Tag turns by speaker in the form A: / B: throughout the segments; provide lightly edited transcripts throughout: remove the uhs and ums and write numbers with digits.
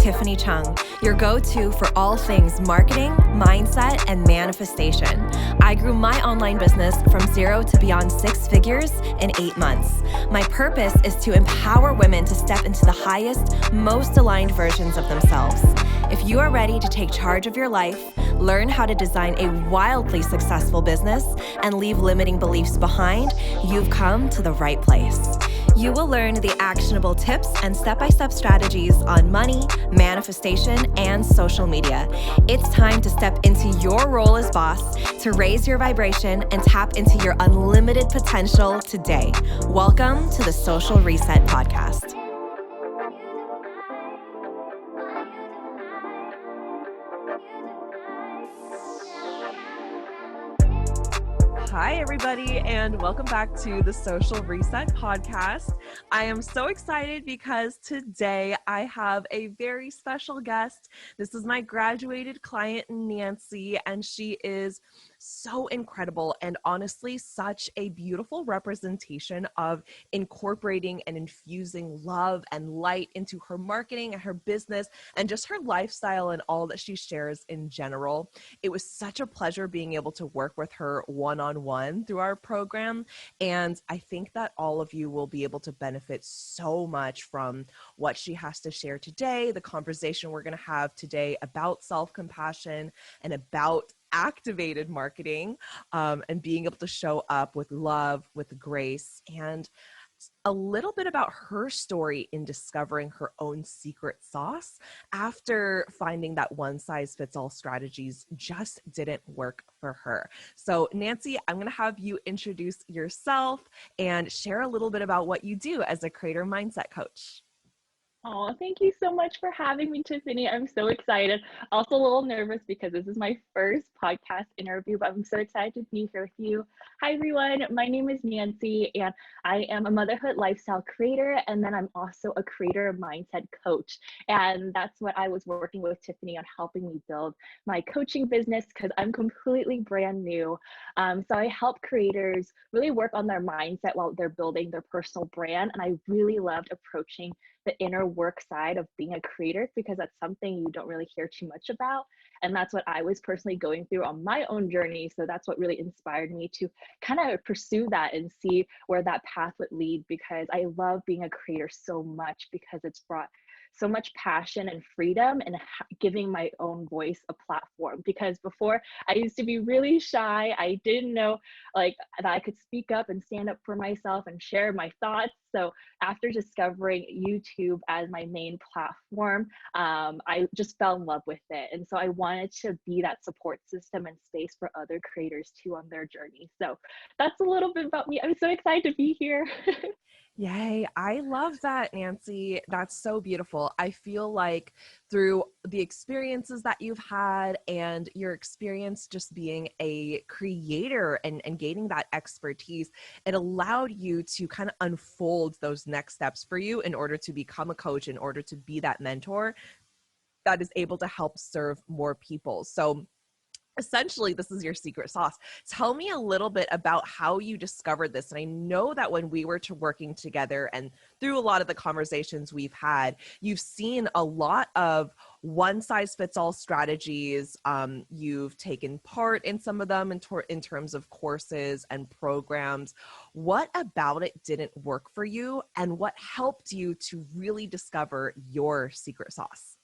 A: Tiffany Chung, your go-to for all things marketing, mindset, and manifestation. I grew my online business from 0 to beyond 6 figures in 8 months. My purpose is to empower women to step into the highest, most aligned versions of themselves. If you are ready to take charge of your life, learn how to design a wildly successful business, and leave limiting beliefs behind, you've come to the right place. You will learn the actionable tips and step-by-step strategies on money, manifestation, and social media. It's time to step into your role as boss, to raise your vibration, and tap into your unlimited potential today. Welcome to the Social Reset Podcast. Hi, everybody, and welcome back to the Social Reset Podcast. I am so excited because today I have a very special guest. This is my graduated client, Nancy, and she is so incredible and honestly such a beautiful representation of incorporating and infusing love and light into her marketing and her business and just her lifestyle and all that she shares in general. It was such a pleasure being able to work with her one-on-one through our program, and I think that all of you will be able to benefit so much from what she has to share today, the conversation we're going to have today about self-compassion and about activated marketing, and being able to show up with love, with grace, and a little bit about her story in discovering her own secret sauce after finding that one-size-fits-all strategies just didn't work for her. So Nancy, I'm going to have you introduce yourself and share a little bit about what you do as a creator mindset coach.
B: Oh, thank you so much for having me, Tiffany. I'm so excited. Also a little nervous because this is my first podcast interview, but I'm so excited to be here with you. Hi, everyone. My name is Nancy, and I am a motherhood lifestyle creator, and then I'm also a creator mindset coach. And that's what I was working with Tiffany on, helping me build my coaching business because I'm completely brand new. So I help creators really work on their mindset while they're building their personal brand. And I really loved approaching the inner work side of being a creator because that's something you don't really hear too much about. And that's what I was personally going through on my own journey. So that's what really inspired me to kind of pursue that and see where that path would lead, because I love being a creator so much because it's brought so much passion and freedom and giving my own voice a platform. Because before, I used to be really shy. I didn't know that I could speak up and stand up for myself and share my thoughts. So after discovering YouTube as my main platform, I just fell in love with it. And so I wanted to be that support system and space for other creators too on their journey. So that's a little bit about me. I'm so excited to be here.
A: Yay. I love that, Nancy. That's so beautiful. I feel like through the experiences that you've had and your experience just being a creator and gaining that expertise, it allowed you to kind of unfold those next steps for you in order to become a coach, in order to be that mentor that is able to help serve more people. So essentially, this is your secret sauce. Tell me a little bit about how you discovered this. And I know that when we were working together and through a lot of the conversations we've had, you've seen a lot of one-size-fits-all strategies. You've taken part in some of them in terms of courses and programs. What about it didn't work for you, and what helped you to really discover your secret sauce?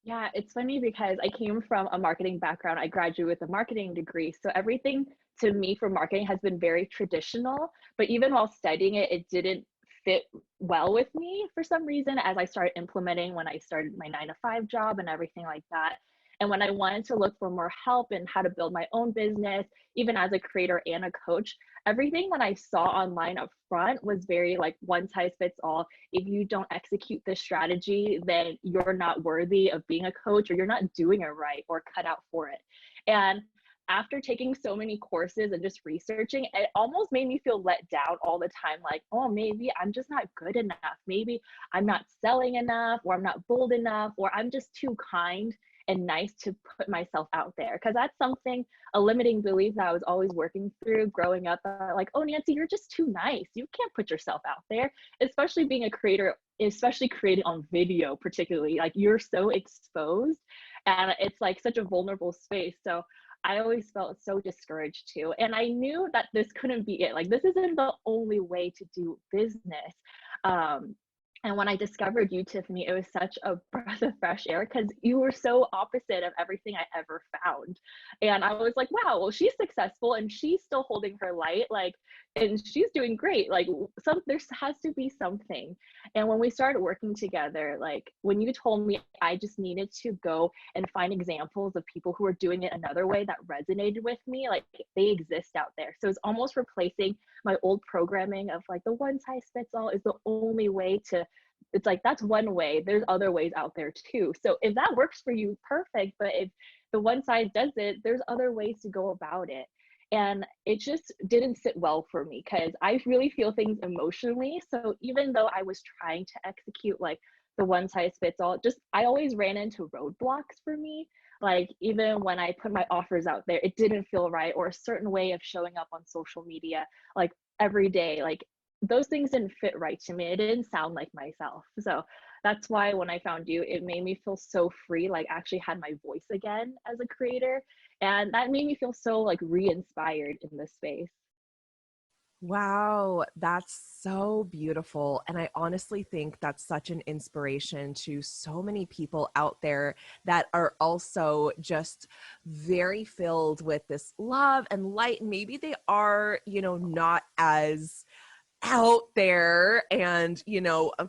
B: Yeah, it's funny because I came from a marketing background. I graduated with a marketing degree. So everything to me for marketing has been very traditional, but even while studying it, it didn't fit well with me for some reason as I started implementing when I started my 9-to-5 job and everything like that. And when I wanted to look for more help in how to build my own business, even as a creator and a coach, everything that I saw online up front was very like one size fits all. If you don't execute this strategy, then you're not worthy of being a coach, or you're not doing it right, or cut out for it. And after taking so many courses and just researching, it almost made me feel let down all the time. Like, oh, maybe I'm just not good enough. Maybe I'm not selling enough, or I'm not bold enough, or I'm just too kind and nice to put myself out there. Because that's something, a limiting belief that I was always working through growing up. Like, oh, Nancy, you're just too nice. You can't put yourself out there, especially being a creator, especially creating on video, particularly. Like, you're so exposed and it's like such a vulnerable space. So I always felt so discouraged too. And I knew that this couldn't be it. Like, this isn't the only way to do business. Um, and when I discovered you, Tiffany, it was such a breath of fresh air because you were so opposite of everything I ever found. And I was like, wow, well, she's successful and she's still holding her light. Like, and she's doing great. Like, there has to be something. And when we started working together, like when you told me I just needed to go and find examples of people who are doing it another way that resonated with me, like they exist out there. So it's almost replacing my old programming of like the one size fits all is the only way to, it's like that's one way, there's other ways out there too. So if that works for you, perfect. But if the one size does it, there's other ways to go about it. And it just didn't sit well for me because I really feel things emotionally. So even though I was trying to execute like the one size fits all, just I always ran into roadblocks for me. Like even when I put my offers out there, it didn't feel right, or a certain way of showing up on social media, like every day, like those things didn't fit right to me. It didn't sound like myself. So that's why when I found you, it made me feel so free, like I actually had my voice again as a creator. And that made me feel so like re-inspired in this space.
A: Wow, that's so beautiful. And I honestly think that's such an inspiration to so many people out there that are also just very filled with this love and light. And maybe they are, not as out there and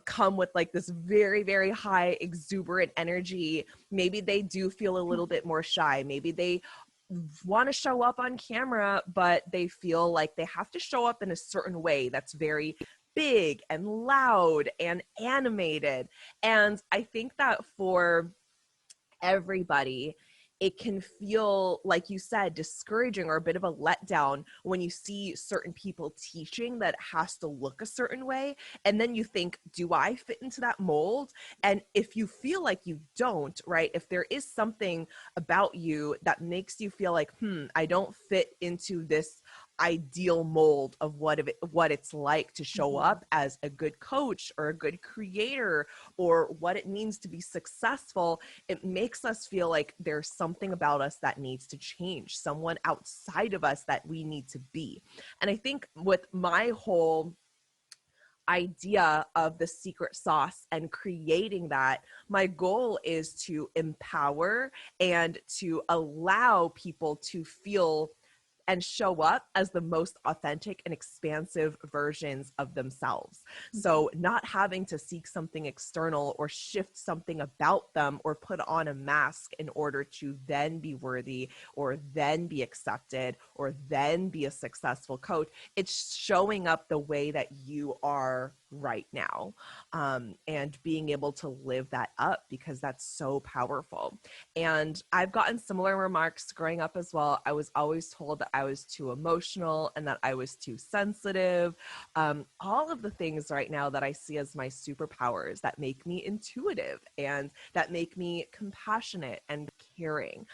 A: come with like this very, very high exuberant energy. Maybe they do feel a little bit more shy. Maybe they want to show up on camera, but they feel like they have to show up in a certain way that's very big and loud and animated. And I think that for everybody, it can feel, like you said, discouraging or a bit of a letdown when you see certain people teaching that it has to look a certain way. And then you think, do I fit into that mold? And if you feel like you don't, right? If there is something about you that makes you feel like, I don't fit into this ideal mold of what it's like to show up as a good coach or a good creator or what it means to be successful, it makes us feel like there's something about us that needs to change, someone outside of us that we need to be. And I think with my whole idea of the secret sauce and creating that, my goal is to empower and to allow people to feel and show up as the most authentic and expansive versions of themselves. So not having to seek something external or shift something about them or put on a mask in order to then be worthy or then be accepted or then be a successful coach. It's showing up the way that you are right now, and being able to live that up, because that's so powerful. And I've gotten similar remarks growing up as well. I was always told that I was too emotional and that I was too sensitive. All of the things right now that I see as my superpowers that make me intuitive and that make me compassionate and caring.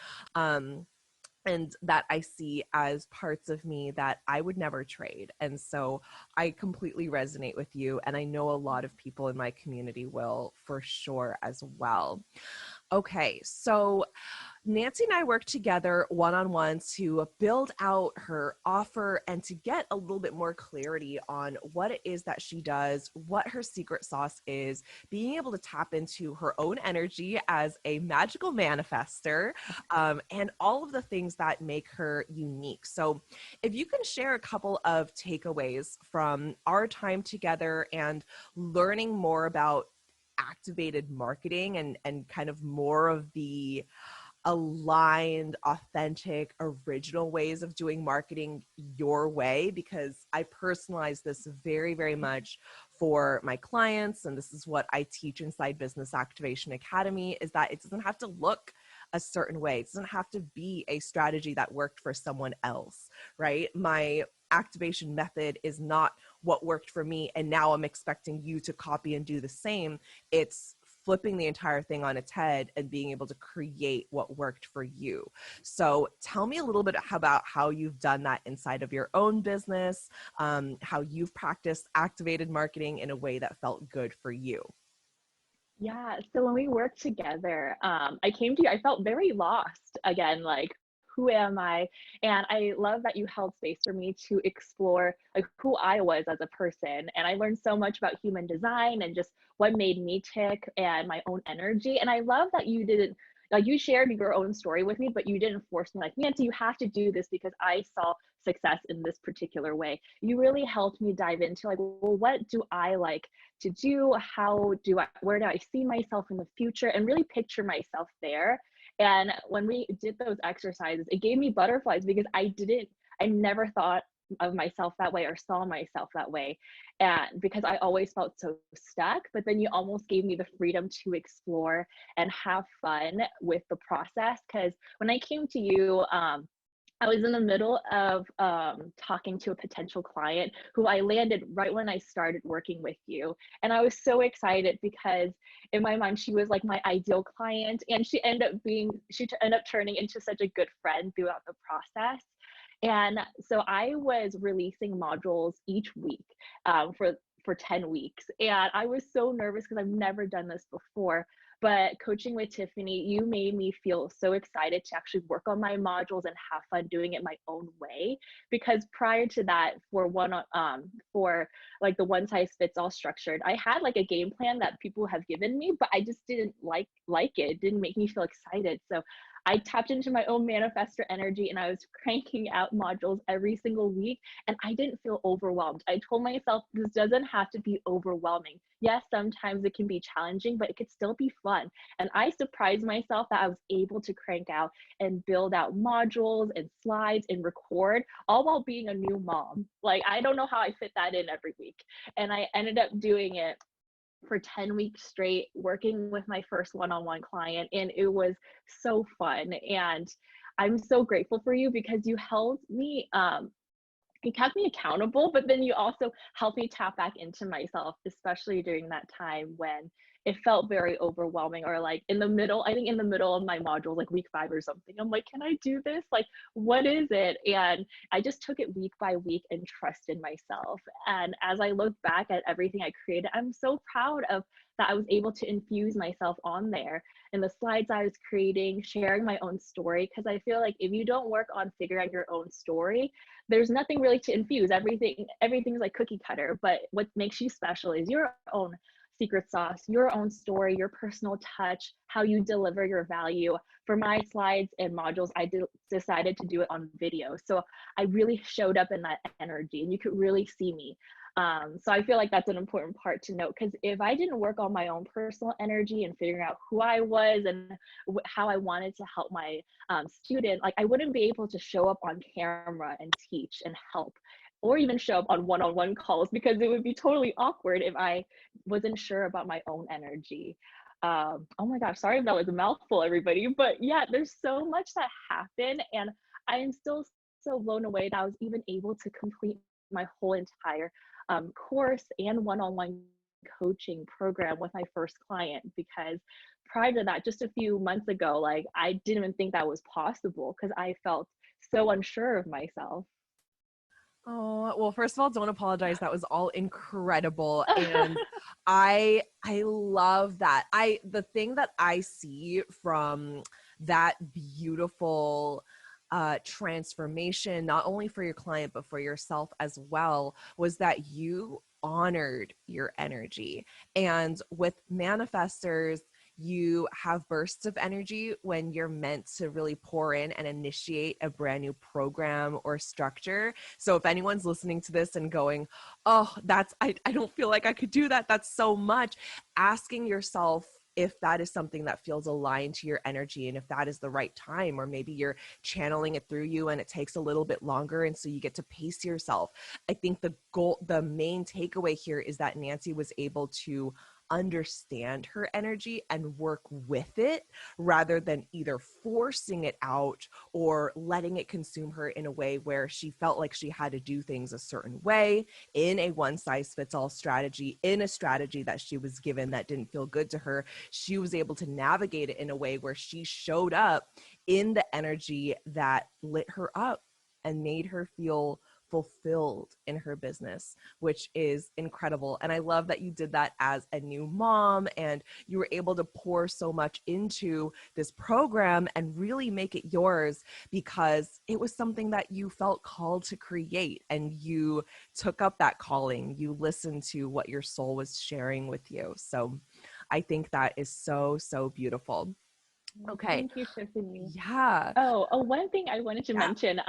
A: And that I see as parts of me that I would never trade. And so I completely resonate with you. And I know a lot of people in my community will for sure as well. Okay, so Nancy and I worked together one-on-one to build out her offer and to get a little bit more clarity on what it is that she does, what her secret sauce is, being able to tap into her own energy as a magical manifester, and all of the things that make her unique. So if you can share a couple of takeaways from our time together and learning more about activated marketing and kind of more of the aligned, authentic, original ways of doing marketing your way, because I personalize this very, very much for my clients. And this is what I teach inside Business Activation Academy, is that it doesn't have to look a certain way. It doesn't have to be a strategy that worked for someone else, right? My activation method is not what worked for me, and now I'm expecting you to copy and do the same. It's flipping the entire thing on its head and being able to create what worked for you. So tell me a little bit about how you've done that inside of your own business, how you've practiced activated marketing in a way that felt good for you.
B: Yeah, so when we worked together, I came to you, I felt very lost again, like, who am I? And I love that you held space for me to explore like who I was as a person. And I learned so much about human design and just what made me tick and my own energy. And I love that you didn't like you shared your own story with me, but you didn't force me like, Nancy, you have to do this because I saw success in this particular way. You really helped me dive into like, well, what do I like to do? Where do I see myself in the future and really picture myself there? And when we did those exercises, it gave me butterflies because I never thought of myself that way or saw myself that way. And because I always felt so stuck, but then you almost gave me the freedom to explore and have fun with the process. Because when I came to you, I was in the middle of talking to a potential client who I landed right when I started working with you. And I was so excited because in my mind, she was like my ideal client. And she ended up turning into such a good friend throughout the process. And so I was releasing modules each week for 10 weeks. And I was so nervous because I've never done this before. But coaching with Tiffany, you made me feel so excited to actually work on my modules and have fun doing it my own way. Because prior to that, for like the one size fits all structured, I had like a game plan that people have given me, but I just didn't like it. It didn't make me feel excited. So I tapped into my own manifestor energy and I was cranking out modules every single week and I didn't feel overwhelmed. I told myself this doesn't have to be overwhelming. Yes, sometimes it can be challenging, but it could still be fun. And I surprised myself that I was able to crank out and build out modules and slides and record all while being a new mom. Like, I don't know how I fit that in every week. And I ended up doing it for 10 weeks straight, working with my first one-on-one client. And it was so fun. And I'm so grateful for you because you held me, you kept me accountable, but then you also helped me tap back into myself, especially during that time when it felt very overwhelming or like I think in the middle of my module, like week 5 or something, I'm like, can I do this? Like, what is it? And I just took it week by week and trusted myself. And as I look back at everything I created, I'm so proud of that I was able to infuse myself on there in the slides I was creating, sharing my own story. Because I feel like if you don't work on figuring out your own story, there's nothing really to infuse. Everything's like cookie cutter, but what makes you special is your own secret sauce, your own story, your personal touch, how you deliver your value. For my slides and modules, decided to do it on video. So I really showed up in that energy and you could really see me. So I feel like that's an important part to note, because if I didn't work on my own personal energy and figuring out who I was and how I wanted to help my student, like I wouldn't be able to show up on camera and teach and help, or even show up on one-on-one calls, because it would be totally awkward if I wasn't sure about my own energy. Oh my gosh, sorry if that was a mouthful, everybody, but yeah, there's so much that happened, and I am still so blown away that I was even able to complete my whole entire course and one-on-one coaching program with my first client, because prior to that, just a few months ago, like I didn't even think that was possible because I felt so unsure of myself.
A: Oh, well, first of all, don't apologize. That was all incredible. And I love that. The thing that I see from that beautiful transformation, not only for your client, but for yourself as well, was that you honored your energy. And with manifestors, you have bursts of energy when you're meant to really pour in and initiate a brand new program or structure. So if anyone's listening to this and going, oh, I don't feel like I could do that, that's so much, asking yourself if that is something that feels aligned to your energy and if that is the right time, or maybe you're channeling it through you and it takes a little bit longer. And so you get to pace yourself. I think the main takeaway here is that Nancy was able to understand her energy and work with it rather than either forcing it out or letting it consume her in a way where she felt like she had to do things a certain way in a one-size-fits-all strategy, in a strategy that she was given that didn't feel good to her. She was able to navigate it in a way where she showed up in the energy that lit her up and made her feel fulfilled in her business, which is incredible. And I love that you did that as a new mom and you were able to pour so much into this program and really make it yours because it was something that you felt called to create and you took up that calling. You listened to what your soul was sharing with you. So I think that is so, so beautiful. Okay.
B: Thank you, Tiffany.
A: Yeah.
B: One thing I wanted to
A: Yeah.
B: mention,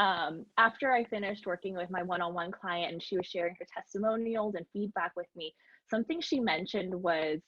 B: after I finished working with my one-on-one client and she was sharing her testimonials and feedback with me, something she mentioned was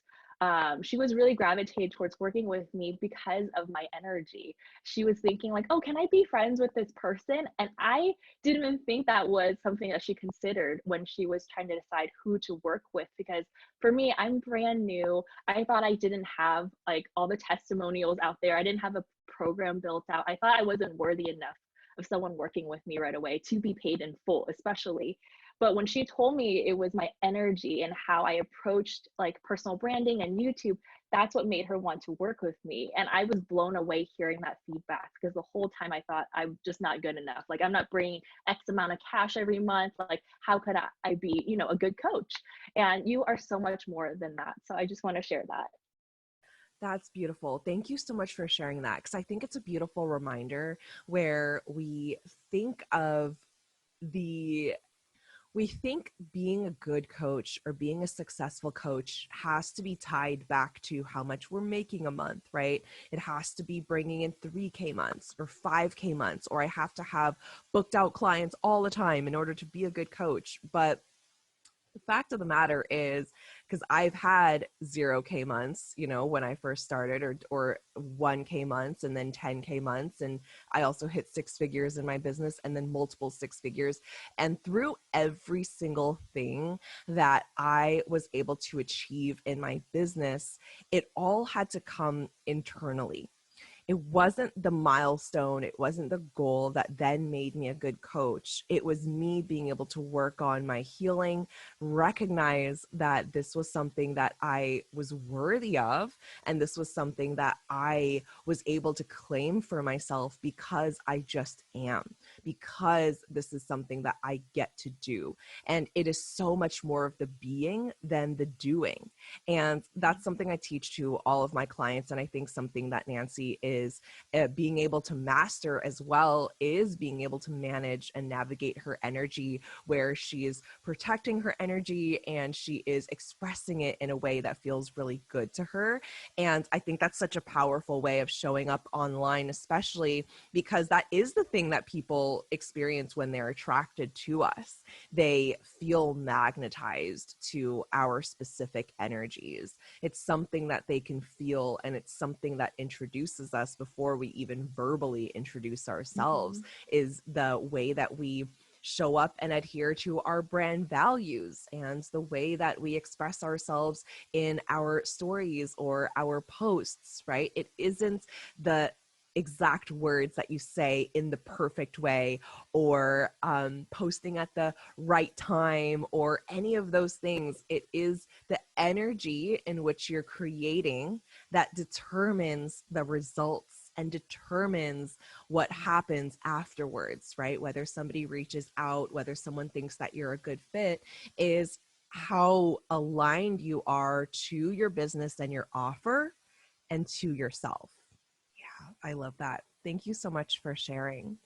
B: she was really gravitated towards working with me because of my energy. She was thinking like, oh, can I be friends with this person? And I didn't even think that was something that she considered when she was trying to decide who to work with. Because for me, I'm brand new. I thought I didn't have like all the testimonials out there. I didn't have a program built out. I thought I wasn't worthy enough of someone working with me right away to be paid in full, especially. But when she told me it was my energy and how I approached like personal branding and YouTube, that's what made her want to work with me. And I was blown away hearing that feedback because the whole time I thought I'm just not good enough. Like I'm not bringing X amount of cash every month. Like how could I be, a good coach? And you are so much more than that. So I just want to share that.
A: That's beautiful. Thank you so much for sharing that because I think it's a beautiful reminder where think of the we think being a good coach or being a successful coach has to be tied back to how much we're making a month, right? It has to be bringing in 3K months or 5K months, or I have to have booked out clients all the time in order to be a good coach. But the fact of the matter is, because I've had 0K months, when I first started, or 1K months and then 10K months. And I also hit 6 figures in my business and then multiple 6 figures. And through every single thing that I was able to achieve in my business, it all had to come internally. It wasn't the milestone, it wasn't the goal that then made me a good coach. It was me being able to work on my healing, recognize that this was something that I was worthy of, and this was something that I was able to claim for myself because I just am, because this is something that I get to do. And it is so much more of the being than the doing. And that's something I teach to all of my clients. And I think something that Nancy is being able to master as well is being able to manage and navigate her energy, where she is protecting her energy and she is expressing it in a way that feels really good to her. And I think that's such a powerful way of showing up online, especially because that is the thing that people experience when they're attracted to us. They feel magnetized to our specific energies. It's something that they can feel, and it's something that introduces us before we even verbally introduce ourselves, is the way that we show up and adhere to our brand values and the way that we express ourselves in our stories or our posts, right? It isn't the exact words that you say in the perfect way, or posting at the right time, or any of those things. It is the energy in which you're creating that determines the results and determines what happens afterwards, right? Whether somebody reaches out, whether someone thinks that you're a good fit, is how aligned you are to your business and your offer and to yourself. I love that. Thank you so much for sharing.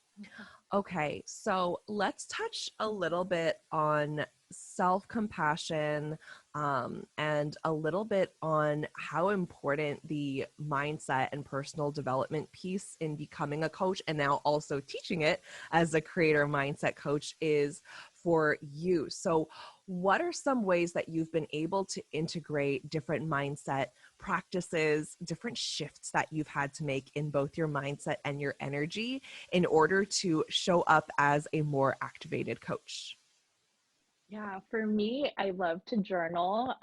A: Okay, so let's touch a little bit on self-compassion, and a little bit on how important the mindset and personal development piece in becoming a coach, and now also teaching it as a creator mindset coach, is for you. So what are some ways that you've been able to integrate different mindset practices, different shifts that you've had to make in both your mindset and your energy in order to show up as a more activated coach?
B: Yeah, for me, I love to journal.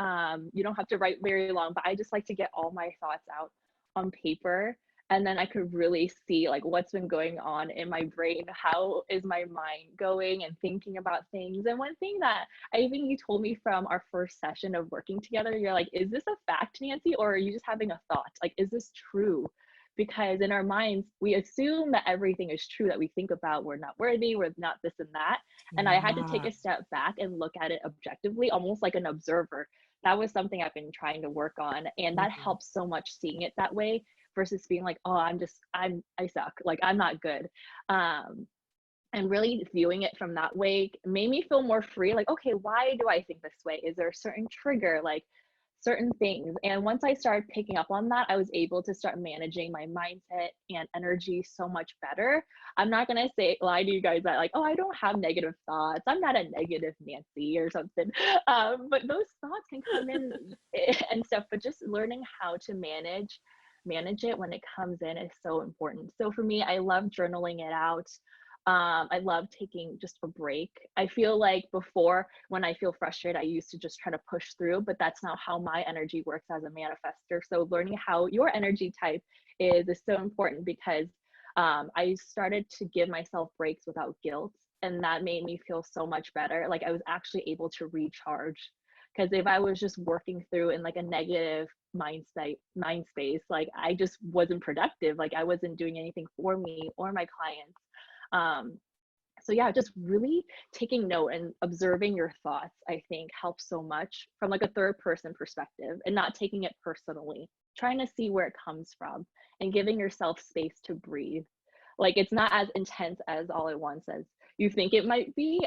B: You don't have to write very long, but I just like to get all my thoughts out on paper. And then I could really see like what's been going on in my brain. How is my mind going and thinking about things? And one thing that I think you told me from our first session of working together, you're like, is this a fact, Nancy, or are you just having a thought? Like, is this true? Because in our minds, we assume that everything is true that we think about. We're not worthy, we're not this and that, and I had to take
A: Yeah.
B: a step back and look at it objectively, almost like an observer. That was something I've been trying to work on. And that
A: Mhm.
B: helps so much seeing it that way versus being like, oh, I suck. Like, I'm not good. Um, and really viewing it from that way made me feel more free. Like, okay, why do I think this way? Is there a certain trigger? Like, certain things. And once I started picking up on that, I was able to start managing my mindset and energy so much better. I'm not gonna say lie to you guys that like, oh, I don't have negative thoughts. I'm not a negative Nancy or something. But those thoughts can come in and stuff. But just learning how to manage it when it comes in is so important. So for me, I love journaling it out. I love taking just a break. I feel like before, when I feel frustrated, I used to just try to push through, but that's not how my energy works as a manifester. So learning how your energy type is so important because I started to give myself breaks without guilt, and that made me feel so much better. Like I was actually able to recharge. Because if I was just working through in like a negative mind space, like I just wasn't productive. Like I wasn't doing anything for me or my clients. Um, so yeah, just really taking note and observing your thoughts, I think helps so much from like a third person perspective and not taking it personally, trying to see where it comes from and giving yourself space to breathe. Like it's not as intense as all at once as you think it might be.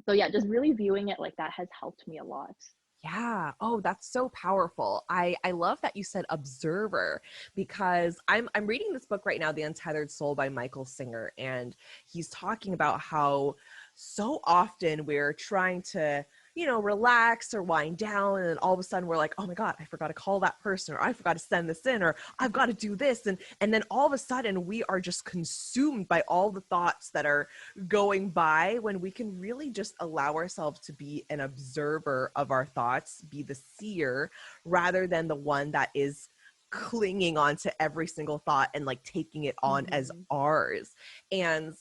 B: So yeah, just really viewing it like that has helped me a lot.
A: Yeah. Oh, that's so powerful. I love that you said observer because I'm reading this book right now, The Untethered Soul by Michael Singer, and he's talking about how so often we're trying to, relax or wind down, and then all of a sudden we're like, "Oh my God, I forgot to call that person, or I forgot to send this in, or I've got to do this." And then all of a sudden we are just consumed by all the thoughts that are going by when we can really just allow ourselves to be an observer of our thoughts, be the seer rather than the one that is clinging on to every single thought and like taking it on as
B: Mm-hmm.
A: ours. And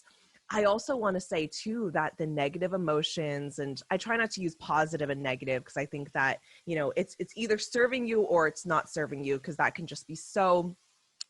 A: I also want to say too that the negative emotions, and I try not to use positive and negative because I think that, it's either serving you or it's not serving you, because that can just be so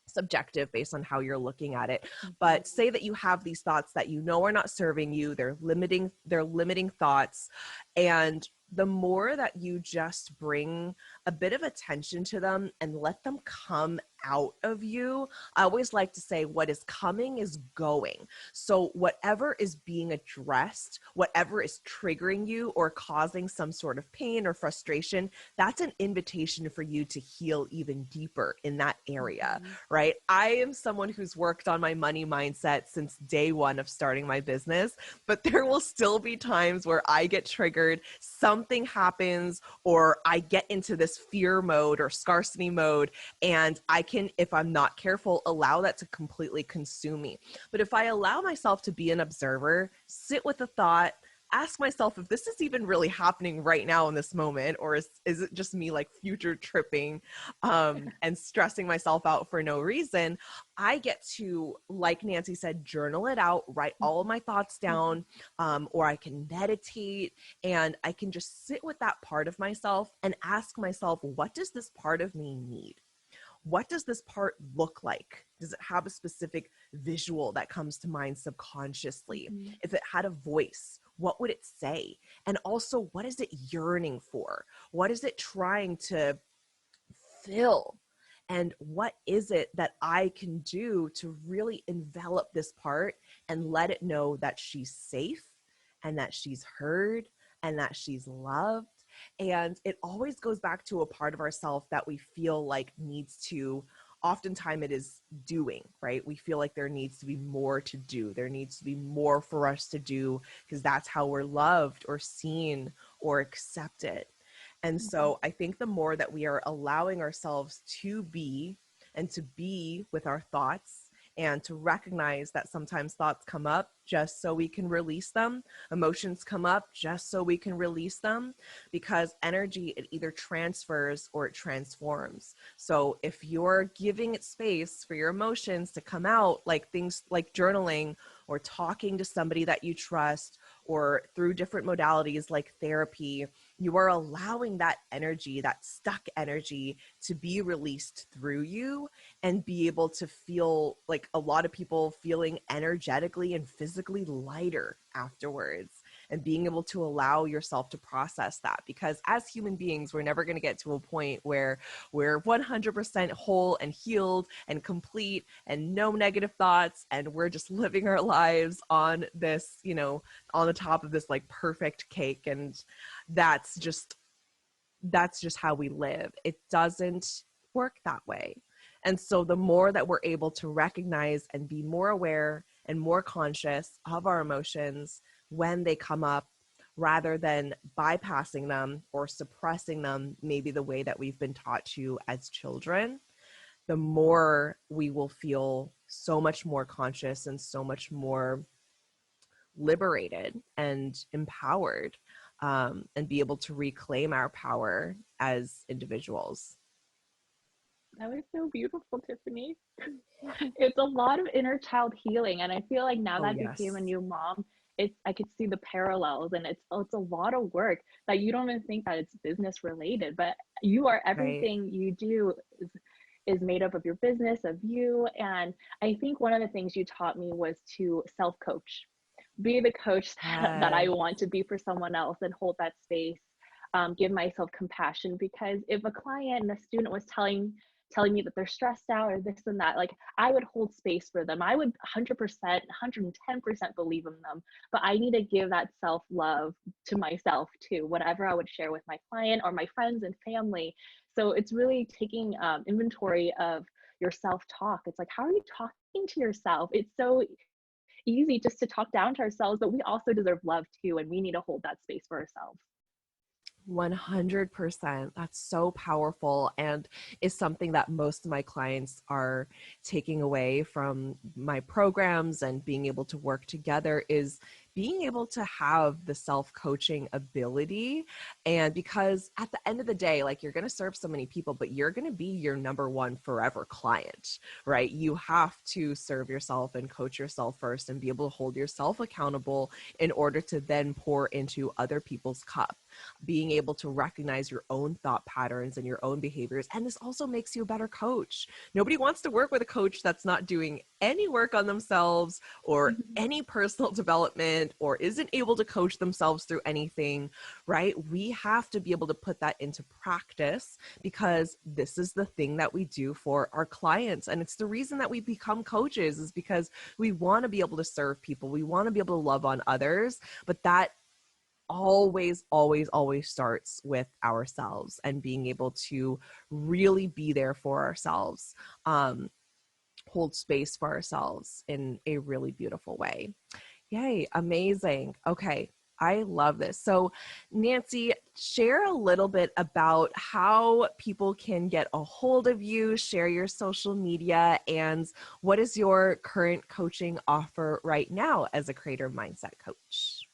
A: subjective based on how you're looking at it.
B: Mm-hmm.
A: But say that you have these thoughts that are not serving you, they're limiting thoughts, and the more that you just bring a bit of attention to them and let them come out of you. I always like to say what is coming is going. So whatever is being addressed, whatever is triggering you or causing some sort of pain or frustration, that's an invitation for you to heal even deeper in that area,
B: Mm-hmm.
A: right? I am someone who's worked on my money mindset since day one of starting my business, but there will still be times where I get triggered, something happens, or I get into this fear mode or scarcity mode, and I can, if I'm not careful, allow that to completely consume me. But if I allow myself to be an observer, sit with the thought, ask myself if this is even really happening right now in this moment, or is it just me like future tripping and stressing myself out for no reason, I get to, like Nancy said, journal it out, write all of my thoughts down, or I can meditate, and I can just sit with that part of myself and ask myself, what does this part of me need? What does this part look like? Does it have a specific visual that comes to mind subconsciously?
B: Mm-hmm.
A: If it had a voice, what would it say? And also, what is it yearning for? What is it trying to fill? And what is it that I can do to really envelop this part and let it know that she's safe and that she's heard and that she's loved? And it always goes back to a part of ourselves that we feel like needs to, oftentimes it is doing, right? We feel like there needs to be more to do. There needs to be more for us to do because that's how we're loved or seen or accepted. And
B: Mm-hmm.
A: so I think the more that we are allowing ourselves to be and to be with our thoughts and to recognize that sometimes thoughts come up just so we can release them. Emotions come up just so we can release them, because energy, it either transfers or it transforms. So if you're giving it space for your emotions to come out, like things like journaling or talking to somebody that you trust, or through different modalities like therapy, you are allowing that energy, that stuck energy, to be released through you and be able to feel like a lot of people feeling energetically and physically lighter afterwards, and being able to allow yourself to process that. Because as human beings, we're never going to get to a point where we're 100% whole and healed and complete and no negative thoughts, and we're just living our lives on this, on the top of this like perfect cake. And that's just how we live. It doesn't work that way. And so the more that we're able to recognize and be more aware and more conscious of our emotions when they come up, rather than bypassing them or suppressing them, maybe the way that we've been taught to as children, the more we will feel so much more conscious and so much more liberated and empowered, and be able to reclaim our power as individuals.
B: That was so beautiful, Tiffany. It's a lot of inner child healing, and I feel like now
A: Oh,
B: that I became a
A: yes.
B: new mom, I could see the parallels, and it's a lot of work that you don't even think that it's business related, but you are
A: Right.
B: everything you do is made up of your business, of you. And I think one of the things you taught me was to self coach, be the coach that I
A: Yes.
B: want to be for someone else, and hold that space, give myself compassion. Because if a client and a student was telling me that they're stressed out or this and that, like, I would hold space for them. I would 100%, 110% believe in them, but I need to give that self love to myself too, whatever I would share with my client or my friends and family. So it's really taking inventory of your self talk. It's like, how are you talking to yourself? It's so easy just to talk down to ourselves, but we also deserve love too, and we need to hold that space for ourselves.
A: 100%. That's so powerful, and is something that most of my clients are taking away from my programs and being able to work together, is being able to have the self-coaching ability. And because at the end of the day, like, you're going to serve so many people, but you're going to be your number one forever client, right? You have to serve yourself and coach yourself first and be able to hold yourself accountable in order to then pour into other people's cup, being able to recognize your own thought patterns and your own behaviors. And this also makes you a better coach. Nobody wants to work with a coach that's not doing any work on themselves or any personal development, or isn't able to coach themselves through anything, right? We have to be able to put that into practice, because this is the thing that we do for our clients. And it's the reason that we become coaches, is because we want to be able to serve people. We want to be able to love on others, but that always starts with ourselves, and being able to really be there for ourselves, hold space for ourselves in a really beautiful way. Yay, amazing. Okay, I love this. So, Nancy, share a little bit about how people can get a hold of you, share your social media, and what is your current coaching offer right now as a creator mindset coach?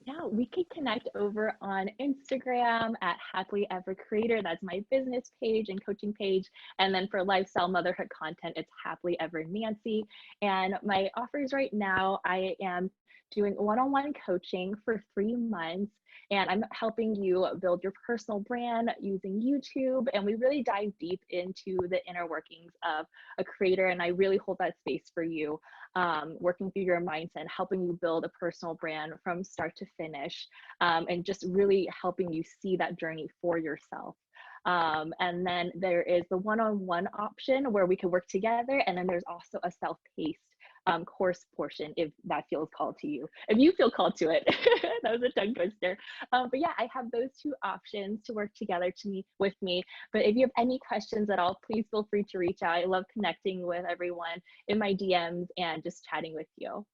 B: Yeah, we could connect over on Instagram at Happily Ever Creator. That's my business page and coaching page. And then for lifestyle motherhood content, it's Happily Ever Nancy. And my offers right now, I am doing one-on-one coaching for 3 months. And I'm helping you build your personal brand using YouTube. And we really dive deep into the inner workings of a creator. And I really hold that space for you, working through your mindset, helping you build a personal brand from start to finish, and just really helping you see that journey for yourself. And then there is the one-on-one option where we can work together. And then there's also a self-paced course portion, if that feels called to you, if you feel called to it. That was a tongue twister. But yeah, I have those two options to work together with me. But if you have any questions at all, please feel free to reach out. I love connecting with everyone in my DMs and just chatting with you.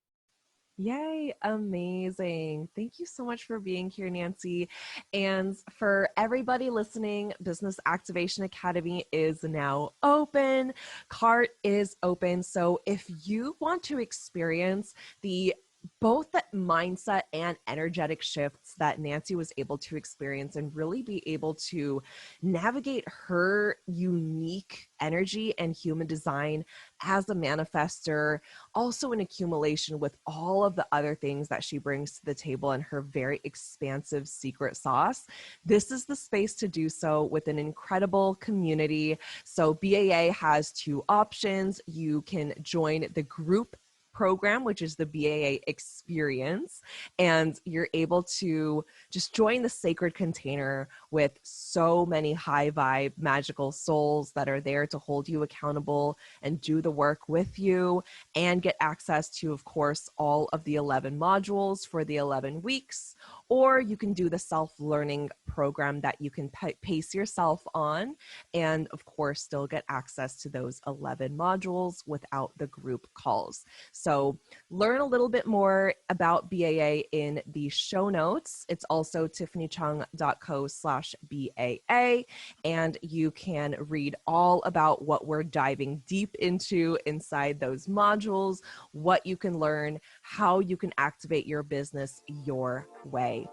A: Yay, amazing. Thank you so much for being here, Nancy. And for everybody listening, Business Activation Academy is now open. CART is open. So if you want to experience the both the mindset and energetic shifts that Nancy was able to experience and really be able to navigate her unique energy and human design as a manifester, also an accumulation with all of the other things that she brings to the table and her very expansive secret sauce. This is the space to do so with an incredible community. So BAA has two options. You can join the group program, which is the BAA experience, and you're able to just join the sacred container with so many high vibe magical souls that are there to hold you accountable and do the work with you, and get access to, of course, all of the 11 modules for the 11 weeks. Or you can do the self-learning program that you can pace yourself on, and of course still get access to those 11 modules without the group calls. So learn a little bit more about BAA in the show notes. It's also tiffanychung.co/BAA, and you can read all about what we're diving deep into inside those modules, what you can learn, how you can activate your business your way.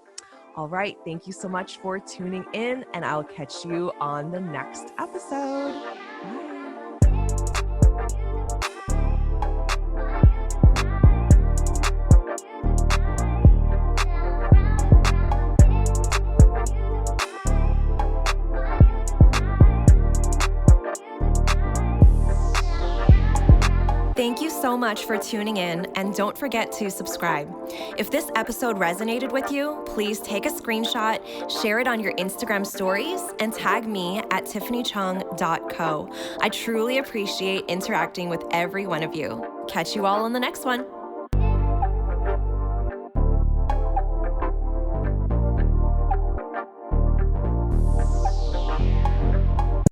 A: All right, thank you so much for tuning in, and I'll catch you on the next episode. Bye.
C: Thank you so much for tuning in, and don't forget to subscribe. If this episode resonated with you, please take a screenshot, share it on your Instagram stories, and tag me at tiffanychung.co. I truly appreciate interacting with every one of you. Catch you all on the next one.